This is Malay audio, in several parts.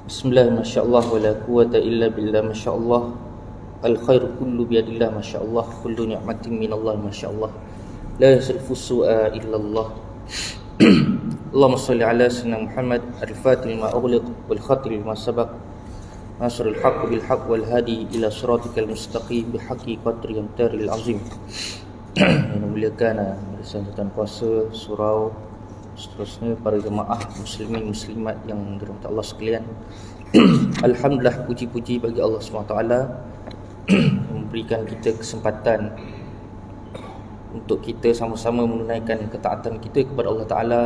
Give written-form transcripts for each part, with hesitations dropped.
Bismillah, masyaAllah, wa la quwata illa billah, masyaAllah. Al-khairu kullu biyadillah, masyaAllah. Kullu ni'matin minallah, masyaAllah. La yasrifu su'a illallah. Allahumma salli ala sayyidina Muhammad al-fatih lima ughliq wal khatim lima sabaq nasrul haqq bil haqq wal hadi ila siratikal mustaqim bihaqqi qadri amtaril azim. Yang memuliakan Tuan Kuasa, surau, seterusnya para jemaah muslimin muslimat yang dirahmati Allah sekalian. Alhamdulillah, puji-puji bagi Allah SWT memberikan kita kesempatan untuk kita sama-sama menunaikan ketaatan kita kepada Allah Ta'ala,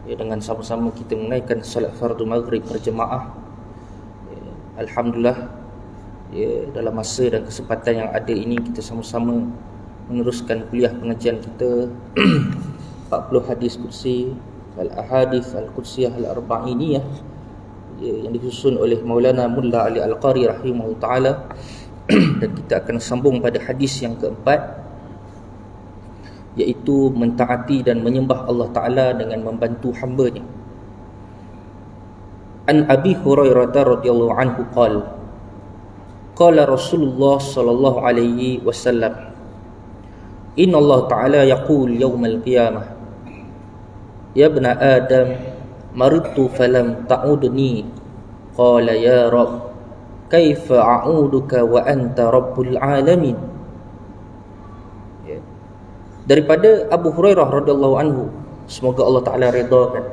ya, dengan sama-sama kita menunaikan salat fardu maghrib berjemaah. Alhamdulillah, ya, dalam masa dan kesempatan yang ada ini kita sama-sama meneruskan kuliah pengajian kita 40 hadis kursi al-ahadith al-qudsiyah al-arba'iniyah, yang disusun oleh Maulana Mulla Ali Al-Qari rahimahullah ta'ala. Dan kita akan sambung pada hadis yang keempat, iaitu mentaati dan menyembah Allah Ta'ala dengan membantu hamba-Nya. An Abi Hurairah radhiyallahu anhu qala Rasulullah sallallahu alaihi wasallam, inna Allah Ta'ala yaqul yawmal qiyamah, ya ibna Adam, maridtu falam ta'udni. Qala ya Rabb, kaifa a'uduka wa anta rabbul alamin. Daripada Abu Hurairah radhiyallahu anhu, semoga Allah Ta'ala redakan,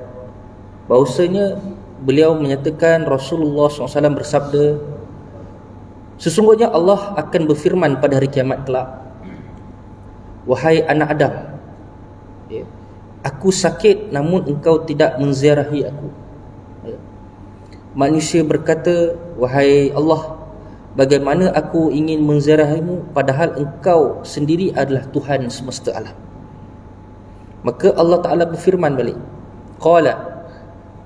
bahawasanya beliau menyatakan Rasulullah SAW bersabda, sesungguhnya Allah akan berfirman pada hari kiamat kelak, wahai anak Adam, aku sakit namun engkau tidak menziarahi aku. Manusia berkata, wahai Allah, bagaimana aku ingin menziarahimu padahal engkau sendiri adalah Tuhan semesta alam. Maka Allah Ta'ala berfirman balik, qala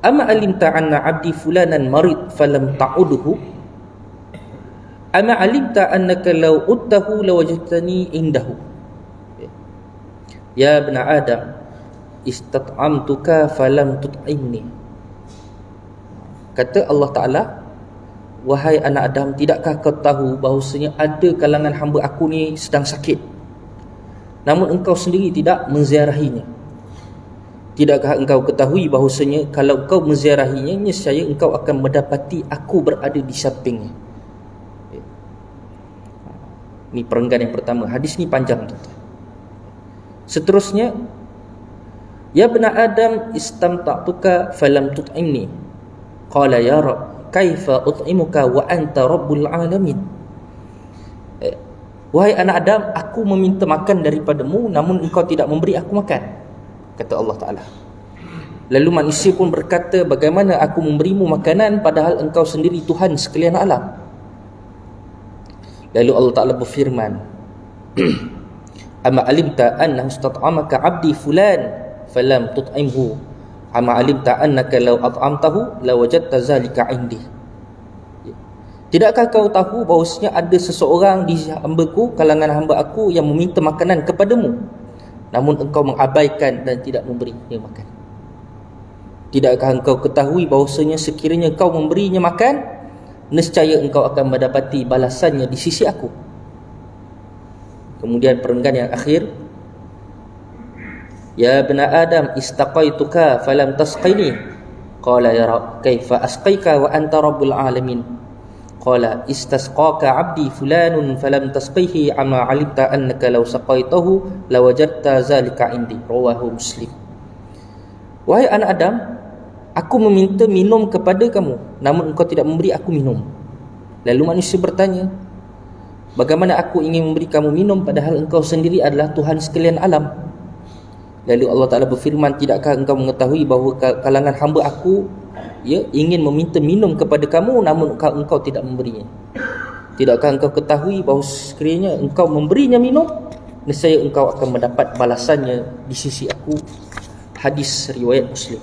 ama alimta anna abdi fulanan marid falam ta'uduhu, ama alimta annaka law uttahu lawajadtani indahu. Ya ibn Adam, istat'amtuka falam tut'imni. Kata Allah Ta'ala, wahai anak Adam, tidakkah kau tahu bahawasanya ada kalangan hamba aku ni sedang sakit, namun engkau sendiri tidak menziarahinya? Tidakkah engkau ketahui bahawasanya kalau kau menziarahinya, nescaya engkau akan mendapati aku berada di sampingnya? Ini perenggan yang pertama. Hadis ni panjang, tuan-tuan. Seterusnya, ya bena Adam, istamta'tuka falam tut'imni. Qala ya Rabb, kaifa ut'imuka wa anta rabbul alamin. Wahai anak Adam, aku meminta makan daripadamu namun engkau tidak memberi aku makan, kata Allah Ta'ala. Lalu manusia pun berkata, bagaimana aku memberimu makanan padahal engkau sendiri Tuhan sekalian alam? Lalu Allah Ta'ala berfirman, ama alimta annahu istat'amaka abdi fulan falam tut'imhu, ama alimta annaka law at'amtahu lawajadta zalika indi. Tidakkah kau tahu bahawasanya ada seseorang di hamba-Ku, kalangan hamba aku, yang meminta makanan kepadamu namun engkau mengabaikan dan tidak memberinya makan? Tidakkah engkau ketahui bahawasanya sekiranya kau memberinya makan, nescaya engkau akan mendapati balasannya di sisi aku? Kemudian perenggan yang akhir, ya bena Adam, istaqaituka falam tasqini. Qala ya Rabb, kaifa asqaika wa anta rabbul alamin. Qala istasqaka abdi fulanun falam tasqihi, ama alimta annaka law saqaitahu lawajadta zalika indi. Rawahu Muslim. Wahai anak Adam, aku meminta minum kepada kamu namun engkau tidak memberi aku minum. Lalu manusia bertanya, bagaimana aku ingin memberi kamu minum padahal engkau sendiri adalah Tuhan sekalian alam? Lalu Allah Ta'ala berfirman, tidakkah engkau mengetahui bahawa kalangan hamba aku, ya, ingin meminta minum kepada kamu namun engkau tidak memberinya? Tidakkah engkau ketahui bahawa sekiranya engkau memberinya minum, nescaya engkau akan mendapat balasannya di sisi aku? Hadis riwayat Muslim.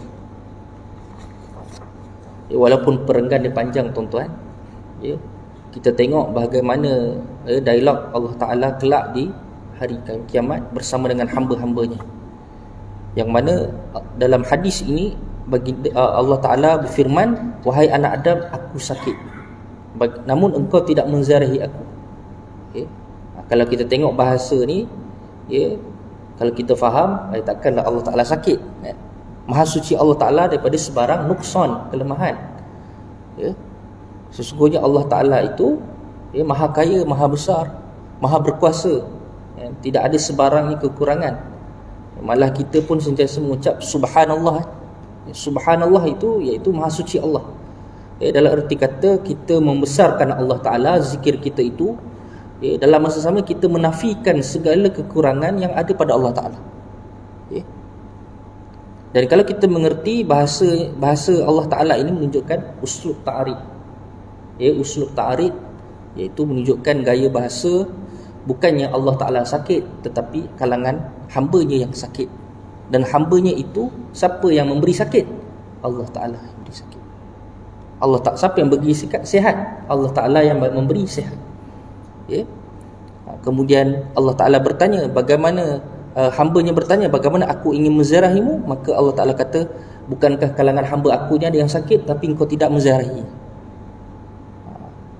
Ya, walaupun perenggan dia panjang, tuan-tuan, ya, kita tengok bagaimana dialog Allah Ta'ala kelak di hari kiamat bersama dengan hamba-hambanya, yang mana dalam hadis ini Allah Ta'ala berfirman, wahai anak Adam, aku sakit, namun engkau tidak menziarahi aku. Okay. Kalau kita tengok bahasa ni, kalau kita faham, takkanlah Allah Ta'ala sakit. Maha suci Allah Ta'ala daripada sebarang nuksan, kelemahan. Sesungguhnya Allah Ta'ala itu maha kaya, maha besar, maha berkuasa. Tidak ada sebarang ni kekurangan. Malah kita pun sentiasa mengucap subhanallah. Subhanallah itu iaitu maha suci Allah. Dalam erti kata kita membesarkan Allah Ta'ala, zikir kita itu, dalam masa sama kita menafikan segala kekurangan yang ada pada Allah Ta'ala. Dan kalau kita mengerti bahasa Allah Ta'ala ini menunjukkan uslub ta'arif. Uslub ta'arif iaitu menunjukkan gaya bahasa, bukannya Allah Ta'ala sakit, tetapi kalangan hambanya yang sakit. Dan hambanya itu, siapa yang memberi sakit? Allah Ta'ala yang memberi sakit. Siapa yang bagi sihat? Allah Ta'ala yang memberi sihat. Kemudian Allah Ta'ala bertanya, bagaimana hambanya bertanya, bagaimana aku ingin menziarahimu? Maka Allah Ta'ala kata, bukankah kalangan hamba aku ni ada yang sakit, tapi engkau tidak menziarahi?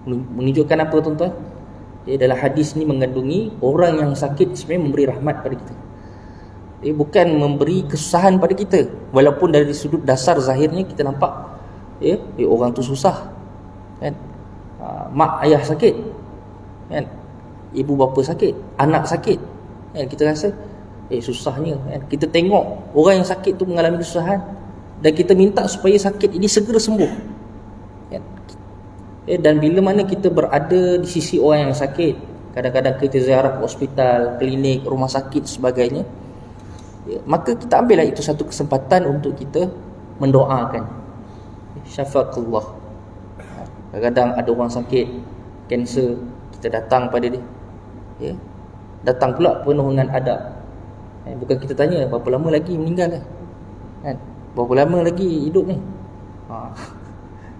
Menunjukkan apa tuan-tuan? Dalam hadis ni mengandungi orang yang sakit sebenarnya memberi rahmat pada kita. Bukan memberi kesusahan pada kita. Walaupun dari sudut dasar zahirnya kita nampak orang tu susah, kan? Mak ayah sakit, kan? Ibu bapa sakit, anak sakit, kan? Kita rasa susahnya, kan? Kita tengok orang yang sakit tu mengalami kesusahan dan kita minta supaya sakit ini segera sembuh, kan? Dan bila mana kita berada di sisi orang yang sakit, kadang-kadang kita ziarah ke hospital, klinik, rumah sakit sebagainya, maka kita ambillah itu satu kesempatan untuk kita mendoakan. Syafaqallah. Kadang-kadang ada orang sakit kanser, kita datang pada dia, datang pula penuh dengan adab. Bukan kita tanya berapa lama lagi meninggal, kan? Berapa lama lagi hidup ni,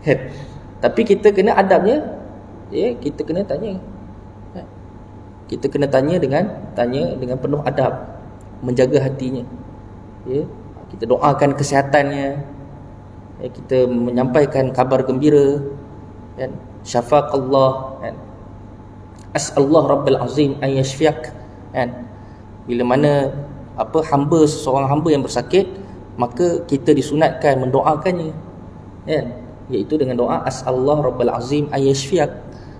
kan? Tapi kita kena adabnya, kita kena tanya, kita kena tanya dengan penuh adab, menjaga hatinya, kita doakan kesihatannya, kita menyampaikan kabar gembira, kan? Syafaqallah, kan? As'allah Rabbal Azim an yashfiak, kan? Bila mana seseorang hamba yang bersakit, maka kita disunatkan mendoakannya, kan? Iaitu dengan doa as'allah Rabbal Azim an yashfiak,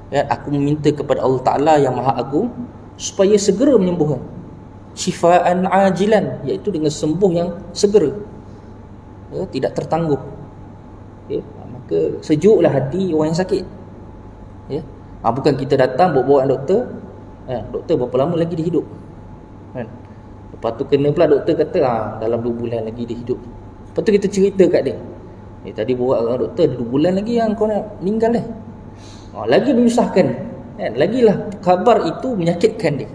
kan? Aku meminta kepada Allah Ta'ala yang Maha Agung supaya segera menyembuhkan, syifaan ajilan, iaitu dengan sembuh yang segera, tidak tertangguh. Maka sejuklah hati orang yang sakit. Bukan kita datang bawa doktor, doktor berapa lama lagi dia hidup, kan? Lepas tu kena pula doktor kata dalam 2 bulan lagi dia hidup. Lepas tu kita cerita kat dia, tadi bawa dengan doktor 2 bulan lagi yang kau nak meninggal dah. Lagi menyusahkan, kan? Lagilah khabar itu menyakitkan dia.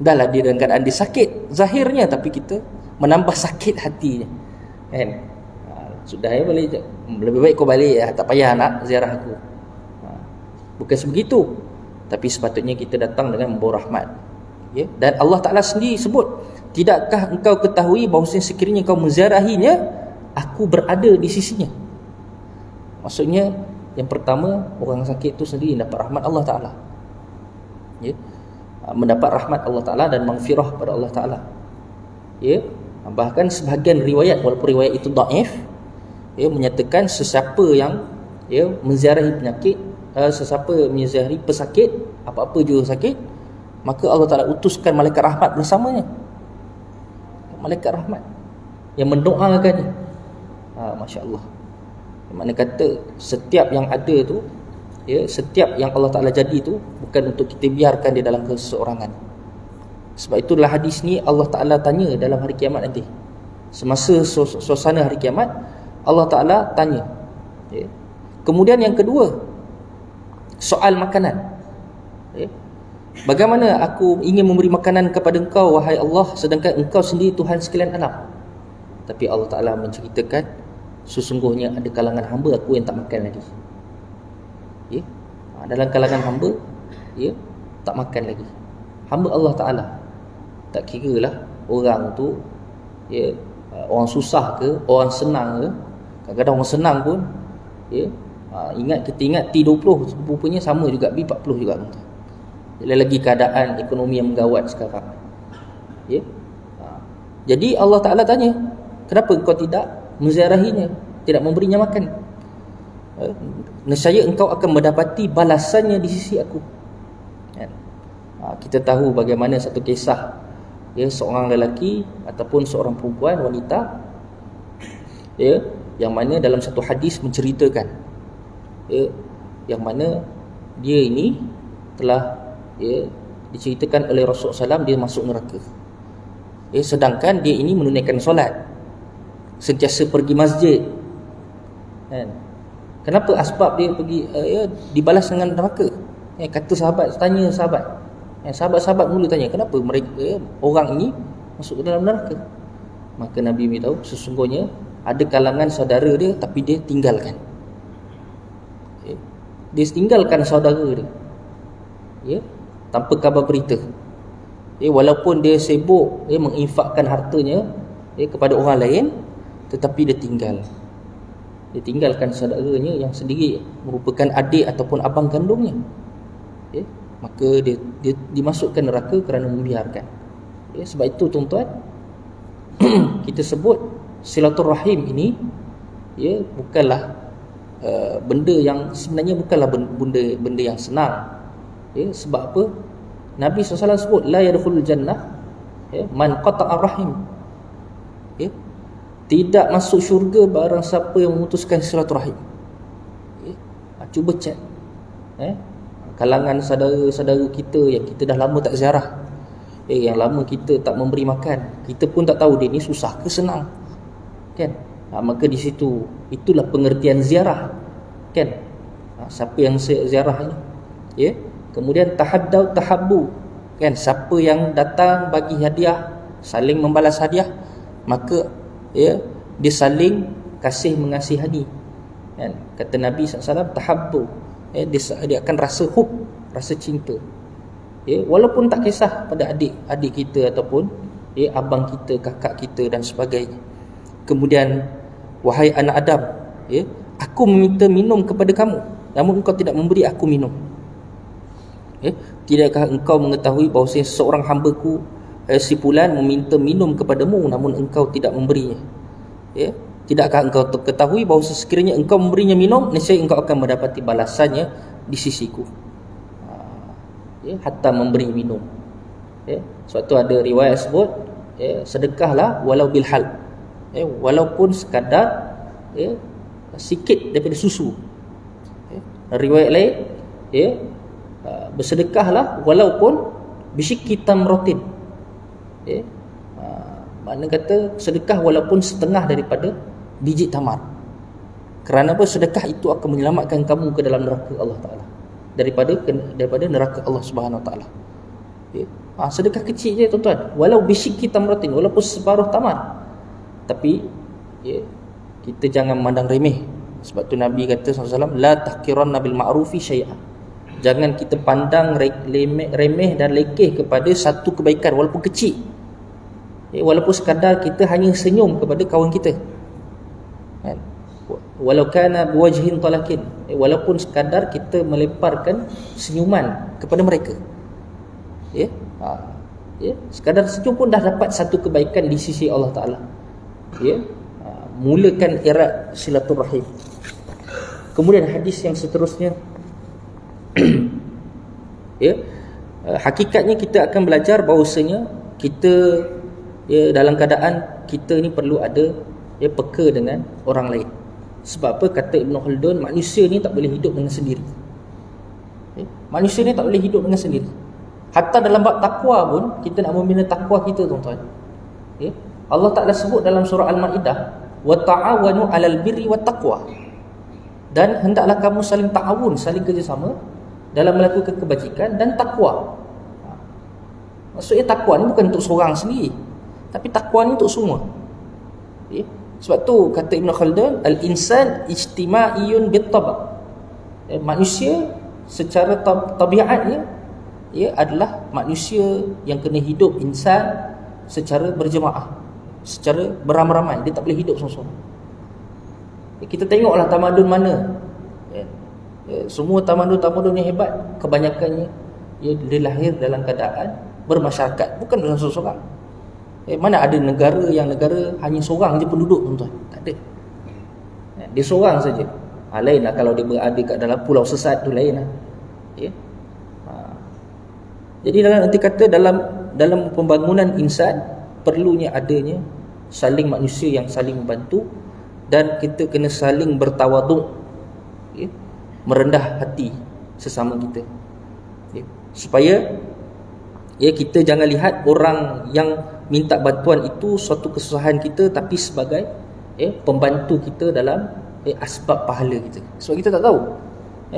Dahlah dia dalam keadaan dia sakit zahirnya, tapi kita menambah sakit hatinya, kan? Sudah balik, lebih baik kau balik, tak payah nak ziarah aku. Bukan sebegitu, tapi sepatutnya kita datang dengan membawa rahmat, Dan Allah Ta'ala sendiri sebut, tidakkah engkau ketahui bahawasanya sekiranya kau menziarahinya, aku berada di sisinya. Maksudnya yang pertama, orang sakit itu sendiri dapat rahmat Allah Ta'ala, mendapat rahmat Allah Ta'ala dan maghfirah pada Allah Ta'ala. Bahkan sebahagian riwayat, walaupun riwayat itu dhaif, menyatakan sesiapa yang menziarahi penyakit, sesiapa menziarahi pesakit, apa-apa juga sakit, maka Allah Ta'ala utuskan malaikat rahmat bersamanya, malaikat rahmat yang mendoakannya. Masya Allah. Makna kata setiap yang ada tu, setiap yang Allah Ta'ala jadi tu bukan untuk kita biarkan dia dalam keseorangan. Sebab itulah hadis ni Allah Ta'ala tanya dalam hari kiamat nanti. Semasa suasana hari kiamat, Allah Ta'ala tanya. Kemudian yang kedua, soal makanan. Bagaimana aku ingin memberi makanan kepada engkau, wahai Allah, sedangkan engkau sendiri Tuhan sekalian alam. Tapi Allah Ta'ala menceritakan, sesungguhnya ada kalangan hamba aku yang tak makan lagi. Dalam kalangan hamba, tak makan lagi. Hamba Allah Ta'ala, tak kira lah orang tu orang susah ke, orang senang ke. Kadang-kadang orang senang pun, ya, kita ingat T20 rupanya sama juga B40 juga. Lagi keadaan ekonomi yang menggawat sekarang, ya. Jadi Allah Ta'ala tanya, kenapa engkau tidak menziarahinya, tidak memberinya makan? Nescaya engkau akan mendapati balasannya di sisi aku. Kita tahu bagaimana satu kisah, ya, seorang lelaki ataupun seorang perempuan, wanita, ya, yang mana dalam satu hadis menceritakan, ya, yang mana dia ini telah, ya, diceritakan oleh Rasulullah SAW dia masuk neraka. Ya, sedangkan dia ini menunaikan solat, sentiasa pergi masjid, kan? Kenapa asbab dia pergi, ya, dibalas dengan neraka? Ya, kata sahabat, tanya sahabat, sahabat-sahabat mula tanya, kenapa mereka, orang ini masuk ke dalam neraka? Maka Nabi beritahu, sesungguhnya ada kalangan saudara dia tapi dia tinggalkan. Dia tinggalkan saudara dia, ya, tanpa khabar berita. Walaupun dia sibuk, menginfakkan hartanya, kepada orang lain, tetapi dia tinggalkan saudaranya yang sendiri merupakan adik ataupun abang kandungnya. Maka dia dimasukkan neraka kerana membiarkan. Sebab itu tuan-tuan, kita sebut silaturrahim ini, ya, bukanlah benda yang sebenarnya bukanlah benda yang senang. Sebab apa? Nabi SAW sebut la yadkhulul jannah, man qata'a rahim. Tidak masuk syurga barang siapa yang memutuskan silaturahim. Cuba cek, kalangan saudara-saudara kita yang kita dah lama tak ziarah, yang lama kita tak memberi makan, kita pun tak tahu dia ni susah ke senang, kan? Maka di situ, itulah pengertian ziarah, kan? Siapa yang ziarah ni, ya. Kemudian tahaddau tahabbu, kan? Siapa yang datang bagi hadiah, saling membalas hadiah, maka, ya, dia saling kasih mengasihani, kan? Kata Nabi SAW, tahabbu, dia akan rasa hub, rasa cinta, ya, walaupun tak kisah pada adik kita ataupun, ya, abang kita, kakak kita dan sebagainya. Kemudian, wahai anak Adam, ya, aku meminta minum kepada kamu, namun engkau tidak memberi aku minum. Tidakkah engkau mengetahui bahawa seorang hamba-Ku, si Fulan, meminta minum kepadamu namun engkau tidak memberinya? Tidakkah engkau ketahui bahawa sekiranya engkau memberinya minum, nescaya engkau akan mendapati balasannya di sisiku, hatta memberi minum. Sebab tu ada riwayat sebut, sedekahlah walau bilhal, walaupun sekadar, sikit daripada susu. Riwayat lain, bersedekahlah walaupun bisyikki tamratin, makna kata sedekah walaupun setengah daripada biji tamar. Kerana apa? Sedekah itu akan menyelamatkan kamu ke dalam neraka Allah Ta'ala, daripada neraka Allah Subhanahu Wa Ta'ala. Sedekah kecil je tuan-tuan, walau bisyikki tamratin, walaupun separuh tamar. Tapi, kita jangan memandang remeh. Sebab tu Nabi kata SAW, la tahkiranna bil ma'rufi syai'an. Jangan kita pandang remeh dan lekeh kepada satu kebaikan walaupun kecil, walaupun sekadar kita hanya senyum kepada kawan kita, walau kana biwajhin talakin, walaupun sekadar kita melemparkan senyuman kepada mereka, sekadar senyum pun dah dapat satu kebaikan di sisi Allah Ta'ala. Mulakan erat silaturrahim. Kemudian hadis yang seterusnya, hakikatnya kita akan belajar bahawasanya kita, dalam keadaan kita ni perlu ada, peka dengan orang lain. Sebab apa? Kata Ibn Khaldun, manusia ni tak boleh hidup dengan sendiri. Manusia ni tak boleh hidup dengan sendiri. Hatta dalam bab takwa pun, kita nak membina takwa kita, tuan-tuan. Allah Ta'ala sebut dalam surah Al-Ma'idah, wa ta'awanu 'alal birri wat taqwa, dan hendaklah kamu saling ta'awun, saling kerjasama dalam melakukan kebajikan dan takwa. Maksudnya takwa ni bukan untuk seorang sendiri, tapi takwa ni untuk semua. Sebab tu kata Ibn Khaldun, al-insan ijtima'iyun bit-tab'. Manusia secara tabiatnya, adalah manusia yang kena hidup insan secara berjemaah. secara beramai-ramai, dia tak boleh hidup seorang-seorang. Kita tengoklah tamadun mana, semua tamadun-tamadun yang hebat, kebanyakannya dia lahir dalam keadaan bermasyarakat, bukan dalam seorang-seorang. Mana ada negara hanya seorang je penduduk, tuan-tuan? Tak ada. Dia seorang saja. Lain lah kalau dia berada kat dalam pulau sesat, tu lain lah. Jadi nanti kata dalam pembangunan insan perlunya adanya saling manusia yang saling membantu, dan kita kena saling bertawaduk, merendah hati sesama kita, supaya kita jangan lihat orang yang minta bantuan itu suatu kesusahan kita, tapi sebagai pembantu kita dalam asbab pahala kita. Sebab kita tak tahu,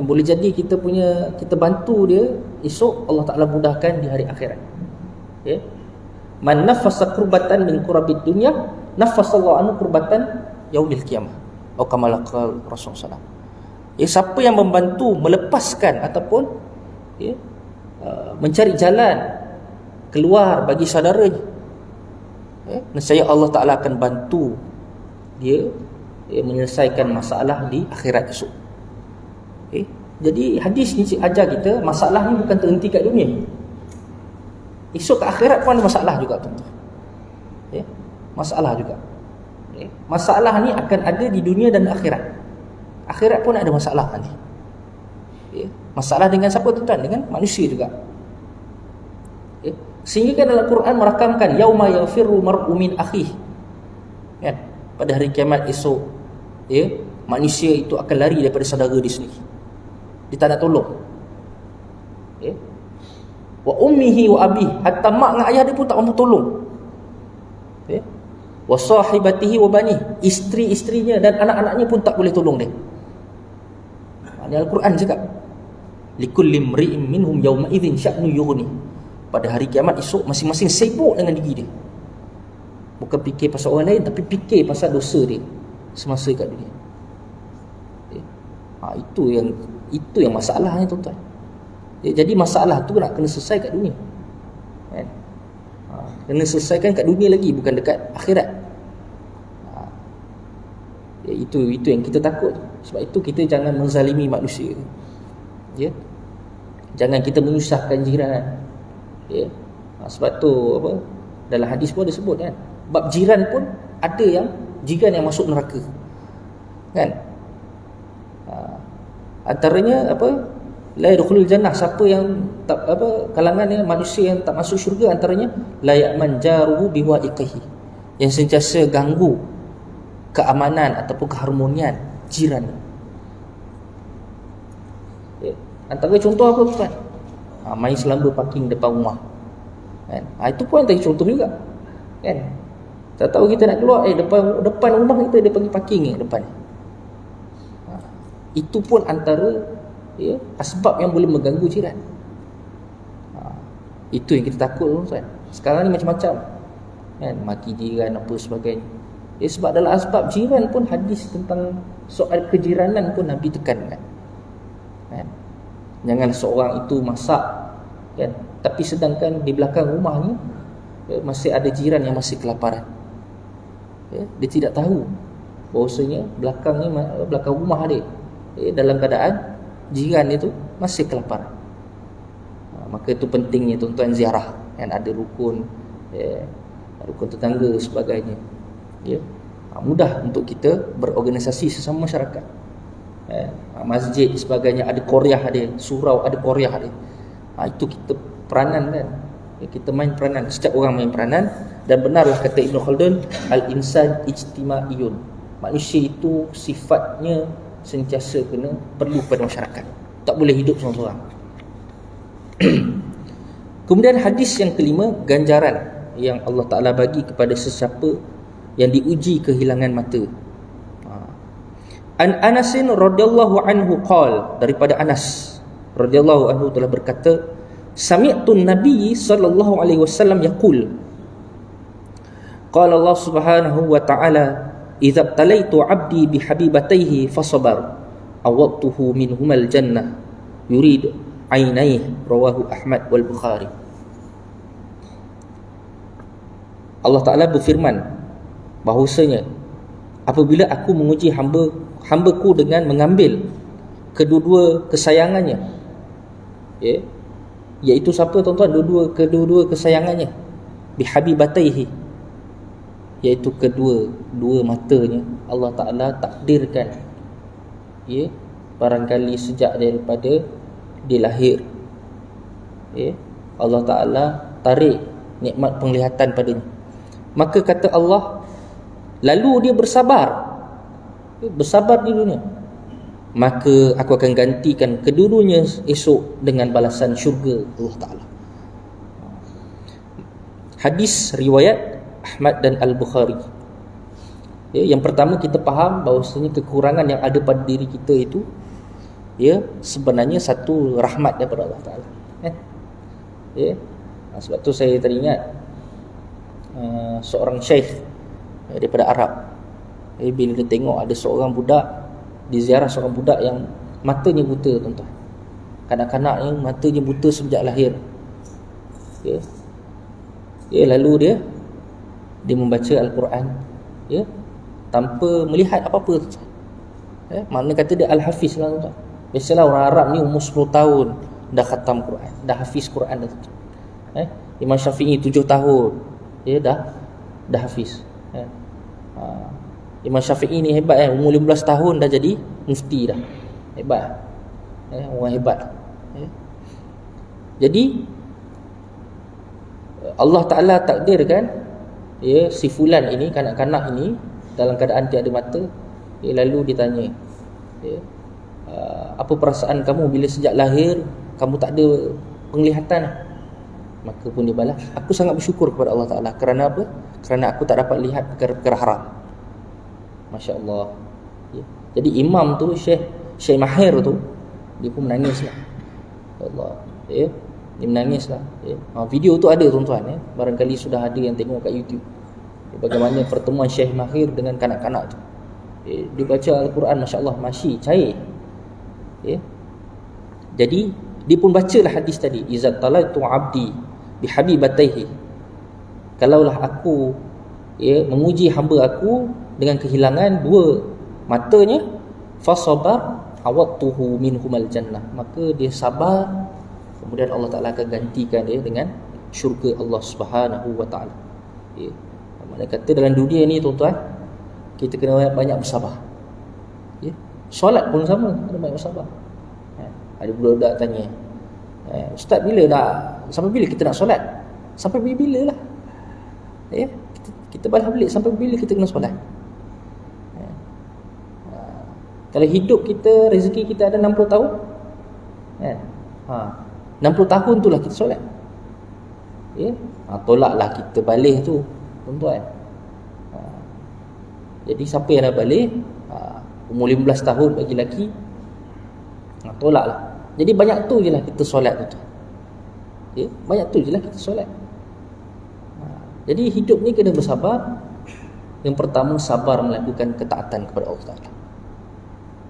boleh jadi kita bantu dia, esok Allah Ta'ala mudahkan di hari akhirat. Man nafasa kurbatan min kurabid dunya, nafasallahu anhu kurbatan yaumil qiyamah. Atau kama qala Rasulullah SAW. Siapa yang membantu melepaskan ataupun mencari jalan keluar bagi saudaranya, nescaya Allah Ta'ala akan bantu dia menyelesaikan masalah di akhirat esok. Jadi hadis ni ajar kita, masalah ni bukan terhenti kat dunia. Esok ke akhirat pun ada masalah juga, tuan-tuan. Masalah juga. Masalah ni akan ada di dunia dan akhirat. Akhirat pun ada masalah nanti. Masalah dengan siapa, tuan-tuan? Dengan manusia juga. Sehingga kan dalam Quran merakamkan yauma yafirru mar'u min akhih. Kan? Pada hari kiamat esok, manusia itu akan lari daripada saudara dia sendiri. Dia tak nak tolong. Wa ummihi wa abih, hatta mak dengan ayah dia pun tak mampu tolong. Wa sahibatihi wa bani, isteri-isterinya dan anak-anaknya pun tak boleh tolong dia. Ini Al-Quran cakap, likulli imri'in minhum yawma idzin sya'nu yughni. Pada hari kiamat esok, masing-masing sibuk dengan diri dia. Bukan fikir pasal orang lain, tapi fikir pasal dosa dia semasa kat dunia. Itu yang masalahnya, tuan-tuan. Jadi masalah tu nak kena selesai kat dunia, kan? Kena selesaikan kat dunia lagi, bukan dekat akhirat. Itu yang kita takut. Sebab itu kita jangan menzalimi manusia, jangan kita menyusahkan jiran, sebab tu dalam hadis pun ada sebut, kan, bab jiran pun ada yang jiran yang masuk neraka, kan. Antaranya la yadkhulul jannah, siapa yang tak kalangan manusia yang tak masuk syurga, antaranya la ya'man jaruhu biwa'iqihi, yang sentiasa ganggu keamanan ataupun keharmonian jiran. Antara contoh apa, tuan? Main selamba parking depan rumah, kan? Itu pun antara contoh juga, kan? Tak tahu kita nak keluar, depan rumah kita dia pergi parking depan. Itu pun antara asbab yang boleh mengganggu jiran. Itu yang kita takut, tuan. Sekarang ni macam-macam, kan, maki jiran apa sebagainya. Sebab dalam asbab jiran pun hadis tentang soal kejiranan pun Nabi tekankan, kan. Jangan seorang itu masak, kan, tapi sedangkan di belakang rumah ni masih ada jiran yang masih kelaparan. Dia tidak tahu bahawasanya belakang rumah dia dalam keadaan jiran itu masih kelaparan. Maka itu pentingnya, tuan-tuan, ziarah, kan, ada rukun, rukun tetangga sebagainya. Mudah untuk kita berorganisasi sesama masyarakat. Masjid sebagainya ada koryah dia, surau ada koryah dia. Itu kita peranan, kan. Kita main peranan, setiap orang main peranan. Dan benarlah kata Ibn Khaldun, al-insan ijtima'iyun, manusia itu sifatnya sentiasa perlu pada masyarakat, tak boleh hidup seorang-seorang. Kemudian hadis yang kelima, ganjaran yang Allah Ta'ala bagi kepada sesiapa yang diuji kehilangan mata. An Anasin radhiyallahu anhu qala, daripada Anas radhiyallahu anhu telah berkata, sami'tu Nabi sallallahu alaihi wasallam yaqul, qala Allah Subhanahu wa ta'ala, idza talaitu 'abdi bihabibatayhi fasabar awattuhu minhumal jannah yurid ainaihi, rawahu Ahmad wal Bukhari. Allah Ta'ala berfirman, bahawasanya apabila aku menguji hamba-ku dengan mengambil kedua-dua kesayangannya, ya, iaitu siapa tuan-tuan? Kedua-dua kesayangannya, bihabibataihi, iaitu dua matanya. Allah Ta'ala takdirkan, ya, barangkali sejak daripada dia lahir, ya, Allah Ta'ala tarik nikmat penglihatan padanya. Maka kata Allah, lalu dia bersabar di dunia, maka aku akan gantikan kedua-duanya esok dengan balasan syurga Allah Ta'ala. Hadis riwayat Ahmad dan Al-Bukhari. Ya, yang pertama kita faham bahawasanya kekurangan yang ada pada diri kita itu, ya, sebenarnya satu rahmat daripada Allah Ta'ala. Ya, sebab tu saya teringat seorang syekh daripada Arab. Bila dia tengok ada seorang budak, dia ziarah seorang budak yang matanya buta, tuan-tuan. Kanak-kanak yang matanya buta sejak lahir. Ya, lalu dia membaca Al-Quran, ya, tanpa melihat apa-apa, tuan-tuan. Makna kata dia Al-Hafiz lah, tuan-tuan. Biasalah orang Arab ni umur 10 tahun dah khatam Quran, dah hafiz Quran dah, tuan-tuan. Imam Syafi'i 7 tahun dia dah hafiz. Imam Syafi'i ni hebat, umur 15 tahun dah jadi mufti dah. Hebat. Orang hebat. Jadi Allah Ta'ala takdirkan, ya, si fulan ini, kanak-kanak ini dalam keadaan tiada mata. Lalu ditanya, ya, apa perasaan kamu bila sejak lahir kamu tak ada penglihatan? Maka pun dia balas, aku sangat bersyukur kepada Allah Ta'ala. Kerana apa? Kerana aku tak dapat lihat perkara-perkara haram. Masya Allah, ya. Jadi imam tu, Syekh Mahir tu, dia pun menangis lah. Allah, ya, dia menangis lah, ya. Video tu ada, tuan-tuan, ya. Barangkali sudah ada yang tengok kat YouTube, ya, bagaimana pertemuan Syekh Mahir dengan kanak-kanak tu, ya. Dia baca Al-Quran, Masya Allah, masih cair, ya. Jadi dia pun bacalah hadis tadi, iza talaitu abdi bihabibataihi, kalaulah aku, ya, menguji hamba aku dengan kehilangan dua matanya, fasabar awattuhu minhumal jannah, maka dia sabar, kemudian Allah Ta'ala akan gantikan dia dengan syurga Allah Subhanahu wa Ta'ala. Ya. Maknanya kata dalam dunia ni, tuan-tuan, kita kena banyak bersabar. Ya. Solat pun sama, kena banyak bersabar. Ada budak-budak tanya, Ustaz, sampai bila kita nak solat? Sampai bila lah, ya, kita balas balik, sampai bila kita kena solat? Kalau hidup kita, rezeki kita ada 60 tahun, 60 tahun tu lah kita solat, ya. Tolaklah kita balik tu, tuan-tuan. Jadi siapa yang dah balik, umur 15 tahun bagi lelaki, tolaklah. Jadi banyak tu je lah kita solat tu, ya, banyak tu je lah kita solat. Jadi hidup ni kena bersabar. Yang pertama, sabar melakukan ketaatan kepada Allah Ta'ala,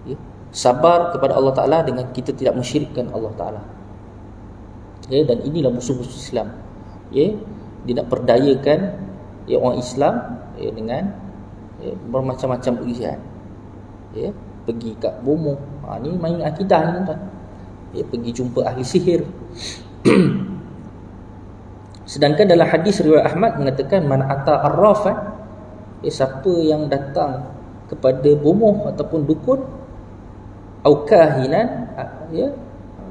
ya. Sabar kepada Allah Ta'ala dengan kita tidak mensyirikkan Allah Ta'ala, ya. Dan inilah musuh-musuh Islam, ya. Dia nak perdayakan, ya, orang Islam, ya, dengan, ya, bermacam-macam ujian, ya. Pergi kat bomoh, ni main akidah ni, tuan-tuan, ya. Pergi jumpa ahli sihir. Sedangkan dalam hadis riwayat Ahmad mengatakan, man ata arrafan, siapa yang datang kepada bomoh ataupun dukun, au kahinan, ya,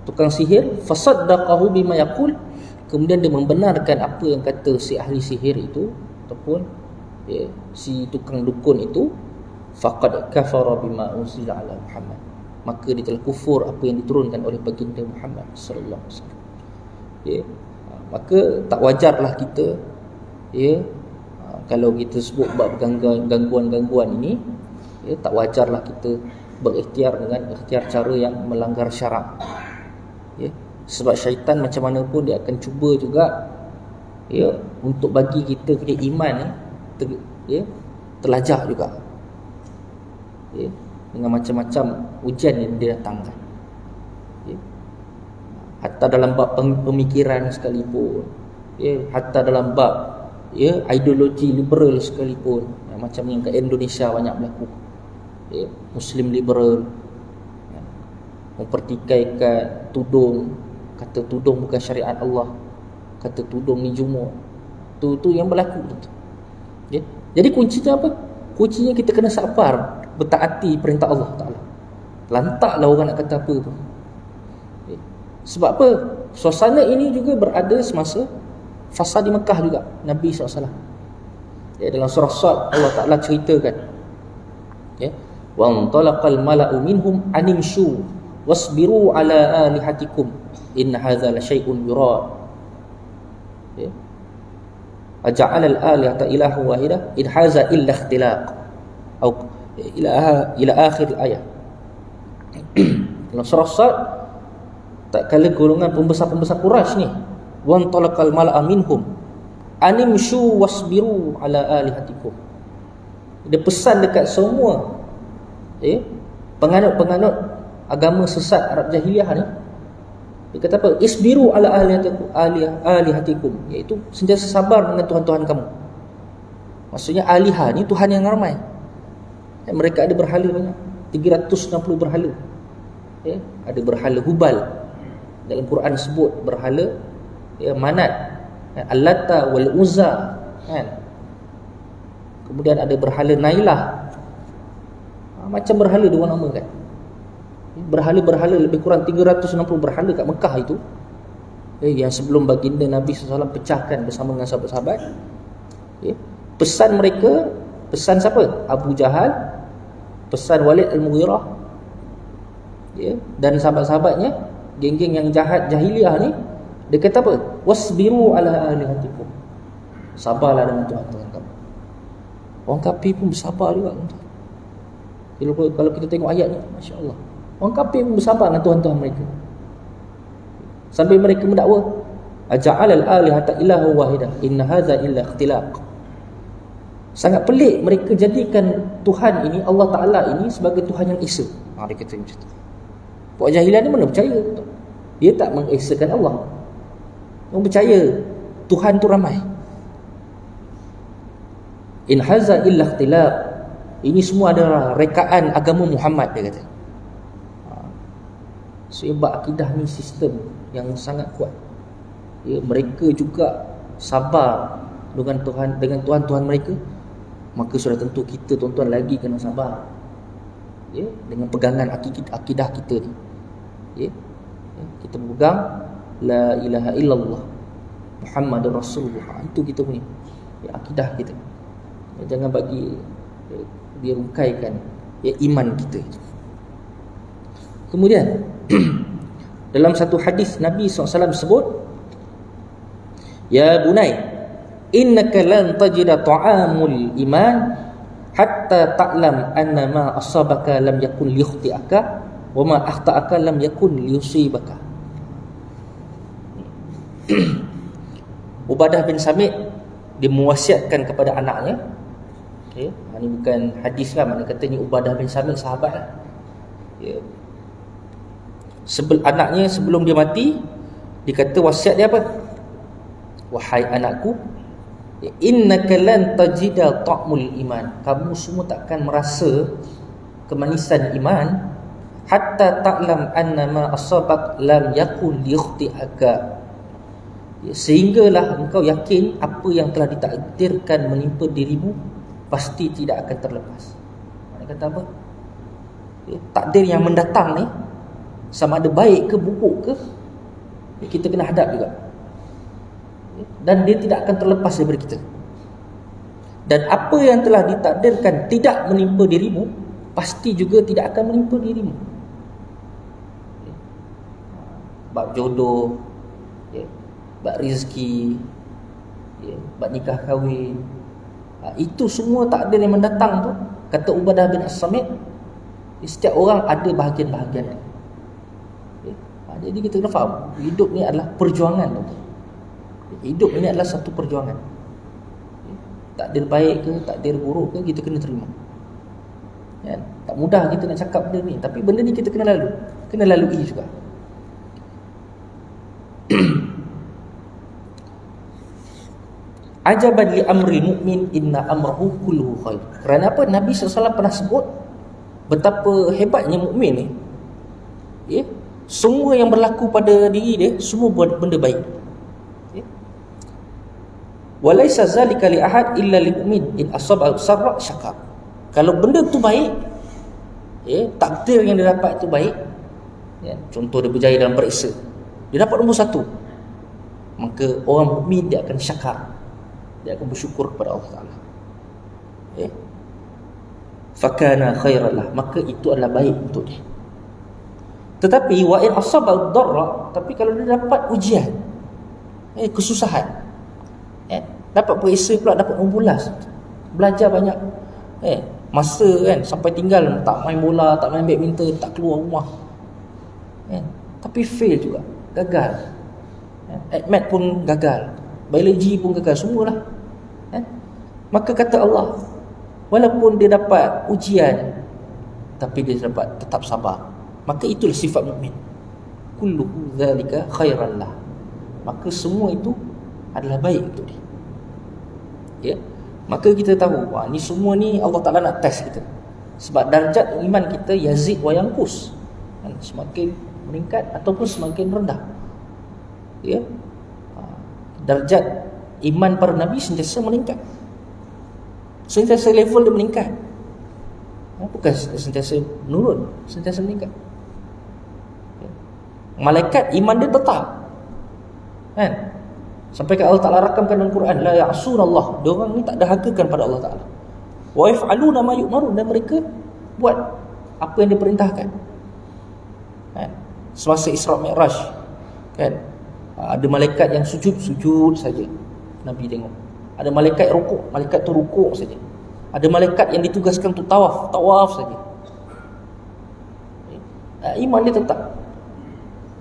tukang sihir, fasaddaqahu bima yaqul, kemudian dia membenarkan apa yang kata si ahli sihir itu ataupun, ya, si tukang dukun itu, faqad kafara bima unzila ala Muhammad, maka dia telah kufur apa yang diturunkan oleh baginda Muhammad sallallahu alaihi wasallam, ya. Maka tak wajarlah kita, ya, kalau kita sebut bab gangguan-gangguan ini, ya, tak wajarlah kita berikhtiar dengan ikhtiar cara yang melanggar syarak, ya. Sebab syaitan macam mana pun dia akan cuba juga, ya, untuk bagi kita punya iman ya, terlajak juga, ya, dengan macam-macam ujian yang dia datangkan, ya. Hatta dalam bab pemikiran sekalipun, ya, hatta dalam bab, ya, ideologi liberal sekalipun, macam yang kat Indonesia banyak berlaku. Muslim liberal mempertikaikan tudung, kata tudung bukan syariat Allah, kata tudung ni jumuk. Tu yang berlaku tu. Jadi kuncinya apa? Kuncinya kita kena sabar, bertaati perintah Allah Taala. Lantaklah orang nak kata apa tu. Sebab apa? Suasana ini juga berada semasa fasa di Mekah juga, Nabi SAW. Dalam surah Sad Allah Taala ceritakan, wa antalaqal mala'u minhum animshu wasbiru ala alihatikum inna hadza la syai'un yurad. Aja'ala al-alihata ilaha wahidah in hadza illa ikhtilaq atau ila akhir ayat. Dalam surah Sad, tak kala golongan pembesar-pembesar Quraisy ni, wa antalaqal mala'a minhum animshu wasbiru ala alihatikum. Dia pesan dekat semua penganut-penganut agama sesat Arab Jahiliyah ni. Dia kata apa? Isbiru ala alihatikum, iaitu sentiasa sabar dengan Tuhan-Tuhan kamu. Maksudnya alihah ni Tuhan yang ramai. Mereka ada berhala banyak, 360 berhala. Ada berhala Hubal. Dalam Quran sebut berhala Manat, Al-Lata wal Uzza, kan? Kemudian ada berhala Nailah. Macam berhala dua nama kan. Berhala-berhala lebih kurang 360 berhala kat Mekah itu, yang sebelum baginda Nabi SAW pecahkan bersama dengan sahabat-sahabat. Pesan mereka, pesan siapa? Abu Jahal, pesan Walid Al-Mughirah, dan sahabat-sahabatnya, geng-geng yang jahat jahiliah ni. Dia kata apa? Wasbiru ala alihatikum, sabarlah dengan Tuhan-Tuhan kamu. Orang kafir pun bersabar juga. Kalau kita tengok ayat ni, Masya Allah, orang kafir pun bersabar dengan Tuhan-Tuhan mereka. Sampai mereka mendakwa, aja'alal alihata ilaha wahidah inna hadza illa ikhtilaq. Sangat pelik mereka jadikan Tuhan ini, Allah Ta'ala ini, sebagai Tuhan yang esa. Dia kata macam tu. Puak jahiliah ni mana percaya? Dia tak mengesakan Allah. Orang percaya Tuhan tu ramai. In hadza illa ikhtilaq. Ini semua adalah rekaan agama Muhammad, dia kata. Sebab akidah ni sistem yang sangat kuat. Mereka juga sabar dengan Tuhan-Tuhan mereka. Maka sudah tentu kita tuan-tuan lagi kena sabar, dengan pegangan akidah kita ni. Kita pegang la ilaha illallah Muhammadur Rasulullah. Itu kita punya akidah kita. Jangan bagi dia rungkaikan iman kita. Kemudian dalam satu hadis Nabi SAW sebut, ya bunai, innaka lan tajida ta'amul iman hatta ta'lam anna ma asabaka lam yakun liyukhti'aka wa ma akhta'aka lam yakun liyusibaka. Ubadah bin Samit dia mewasiatkan kepada anaknya. Ini bukan hadis lah, mana kata ni Ubadah bin Samit sahabat lah. Anaknya sebelum dia mati, dia kata wasiat dia apa? Wahai anakku, innaka lan tajida ta'mul iman, kamu semua takkan merasa kemanisan iman, hatta ta'lam anna ma asabak lam yakun liyukhti'aka, sehinggalah engkau yakin apa yang telah ditakdirkan menimpa dirimu pasti tidak akan terlepas. Dia kata apa? Takdir yang mendatang ni, sama ada baik ke buruk ke, kita kena hadap juga. Dan dia tidak akan terlepas daripada kita. Dan apa yang telah ditakdirkan tidak menimpa dirimu, pasti juga tidak akan menimpa dirimu. Bab jodoh, bab rezeki, bab nikah kahwin, itu semua takdir yang mendatang tu, kata Ubadah bin As-Samit, setiap orang ada bahagian-bahagian. Jadi kita kena faham, hidup ni adalah perjuangan. Hidup ini adalah satu perjuangan. Takdir baik ke, takdir buruk ke, kita kena terima. Tak mudah kita nak cakap benda ni, tapi benda ni kita kena lalui juga. Ajaban li amri mu'min inna amrahu kulluhu khair. Kerana apa? Nabi SAW pernah sebut betapa hebatnya mukmin ni. Ya, semua yang berlaku pada diri dia semua buat benda baik. Ya. Walaysa zalika li ahad illa lil mu'min in asaba sarra syakar. Kalau benda tu baik, ya, takdir yang dia dapat itu baik, ya, contoh dia berjaya dalam periksa, dia dapat nombor 1, maka orang mukmin dia akan syakar, dia akan bersyukur kepada Allah Ta'ala. Ya. Fakana khairalah, maka itu adalah baik untuk dia. Tetapi wa in asaba darra, tapi kalau dia dapat ujian, kesusahan, dapat periksa pula, dapat membulas, belajar banyak, masa kan sampai tinggal tak main bola, tak main badminton, tak keluar rumah, tapi fail juga, gagal, Admat pun gagal, biologi pun gagal, semualah. Maka kata Allah, walaupun dia dapat ujian, tapi dia dapat tetap sabar, maka itulah sifat mukmin. Kulluhu dzalika khairan lah, maka semua itu adalah baik untuk dia. Ya, maka kita tahu, ni semua ni Allah Ta'ala nak test kita. Sebab darjat iman kita yazid wa yanqus, semakin meningkat ataupun semakin rendah. Ya, darjat iman para nabi sentiasa meningkat, sentiasa level dia meningkat, bukan sentiasa menurun, sentiasa meningkat. Malaikat iman dia tetap, kan? Sampai ke Allah Ta'ala rakamkan dalam Quran, la ya'sunallah, dia orang ni tak dahagakan pada Allah Ta'ala, wa yaf'aluna ma yu'marun, dan mereka buat apa yang diperintahkan. Kan? Semasa Isra Mi'raj, kan, ada malaikat yang sujud saja, Nabi tengok. Ada malaikat rukuk, malaikat tu rukuk saja. Ada malaikat yang ditugaskan untuk tawaf saja. Iman dia tetap.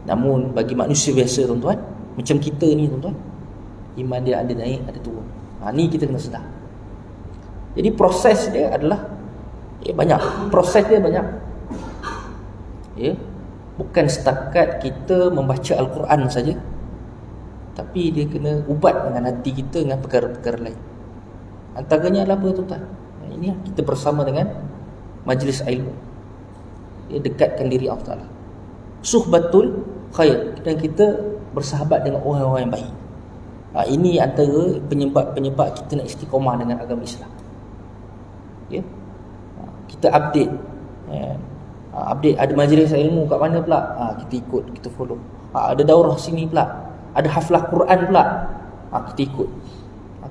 Namun bagi manusia biasa, tuan-tuan, macam kita ni, tuan-tuan, iman dia ada naik, ada turun. Ni kita kena sedar. Jadi proses dia adalah banyak. Proses dia banyak. Ya, bukan setakat kita membaca Al-Quran saja, tapi dia kena ubat dengan hati kita dengan perkara-perkara lain. Antaranya adalah apa, tuan-tuan? Ini kita bersama dengan majlis ilmu, dekatkan diri Allah Ta'ala, suhbatul khair, dan kita bersahabat dengan orang-orang yang baik. Ini antara penyebab kita nak istiqamah dengan agama Islam. Ya, kita update, update ada majlis ilmu kat mana pula, kita ikut, kita follow. Ada daurah sini pula, ada haflah Quran pula, kita ikut.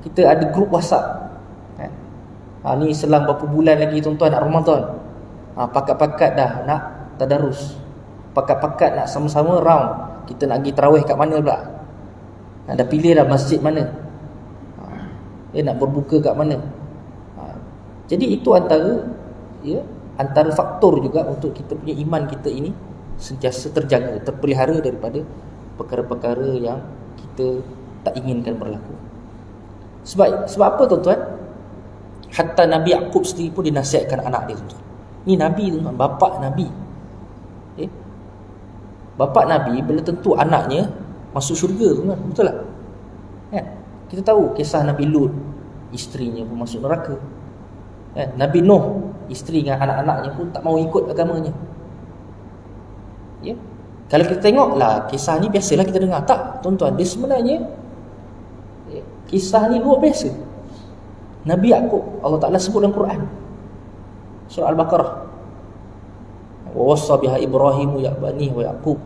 Kita ada grup WhatsApp, ni selang berapa bulan lagi, tuan-tuan, nak Ramadan, pakat-pakat dah nak tadarus, pakat-pakat nak sama-sama round, kita nak pergi tarawih kat mana pula, dah pilih dah masjid mana, nak berbuka kat mana. Jadi itu antara faktor juga untuk kita punya iman kita ini sentiasa terjaga, terpelihara daripada perkara-perkara yang kita tak inginkan berlaku. Sebab apa, tuan-tuan? Hatta Nabi Yaqub sendiri pun dinasihatkan anak dia, tuan-tuan. Ni Nabi, tuan-tuan, bapa Nabi. Bapa Nabi belum tentu anaknya masuk syurga, tuan-tuan. Betul tak? Kita tahu kisah Nabi Lut, isterinya pun masuk neraka. Nabi Nuh, isteri dengan anak-anaknya pun tak mau ikut agamanya. Ya. Kalau kita tengoklah kisah ni, biasalah kita dengar. Tak, tuan-tuan, dia sebenarnya kisah ni luar biasa. Nabi Yaqub, Allah Ta'ala sebut dalam Quran, surah Al-Baqarah, wa wassa biha Ibrahim ya bani wa Yaqub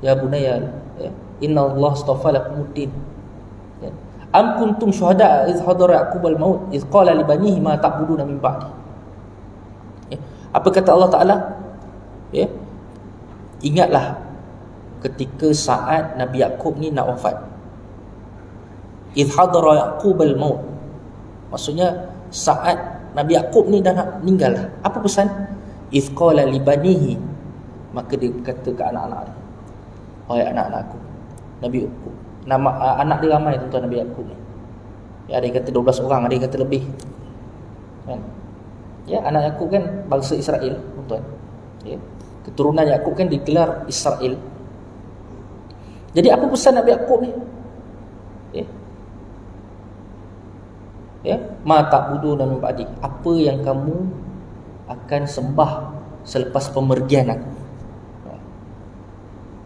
ya bunayya inna Allah astafa lakumuddin. Am kuntum syuhada iz hadara Yaqub al-maut iz qala li banihi ma ta'buduna min ba'di. Apa kata Allah Ta'ala? Ingatlah ketika saat Nabi Yaqub ni nak wafat. Iz hadara Yaqub al-maut, maksudnya saat Nabi Yaqub ni dah nak meninggal. Apa pesan? Iz qala li banihi, maka dia kata ke anak-anak dia, wahai anak-anakku. Nabi Yaqub, nama anak dia ramai, tuan-tuan, Nabi Yaqub ni. Ada yang kata 12 orang, ada yang kata lebih. Kan? Ya, anak Yaqub kan bangsa Israel, tuan-tuan. Ya, keturunan Yaqub kan digelar Israel. Jadi apa pesan Nabi Yaqub ni? ma ta'buduna min ba'di, apa yang kamu akan sembah selepas pemergian aku.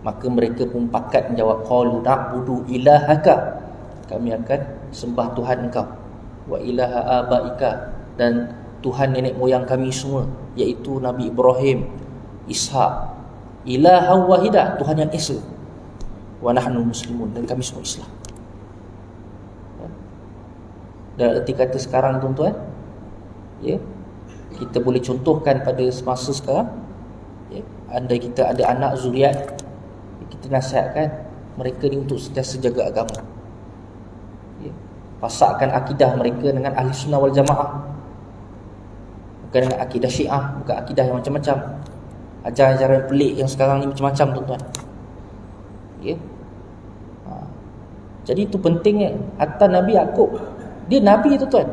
Maka mereka pun pakat menjawab, qalu na'budu ilahaka, kami akan sembah Tuhan engkau, wa ilaha abaika, dan Tuhan nenek moyang kami semua, iaitu Nabi Ibrahim, Ishak, ilaha wahidah, Tuhan yang esa, wa nahnu muslimun, dan kami semua Islam. Dan erti kata sekarang tuan-tuan, ya, kita boleh contohkan pada semasa sekarang, ya, andai kita ada anak zuriat, kita nasihatkan mereka ni untuk sentiasa jaga agama, ya, pasakkan akidah mereka dengan ahli sunnah wal jamaah, bukan dengan akidah syiah, bukan akidah yang macam-macam, ajaran-ajaran pelik yang sekarang ni macam-macam tuan-tuan, ya. Jadi itu pentingnya. Hatta Nabi Yaqub, dia Nabi tuan-tuan,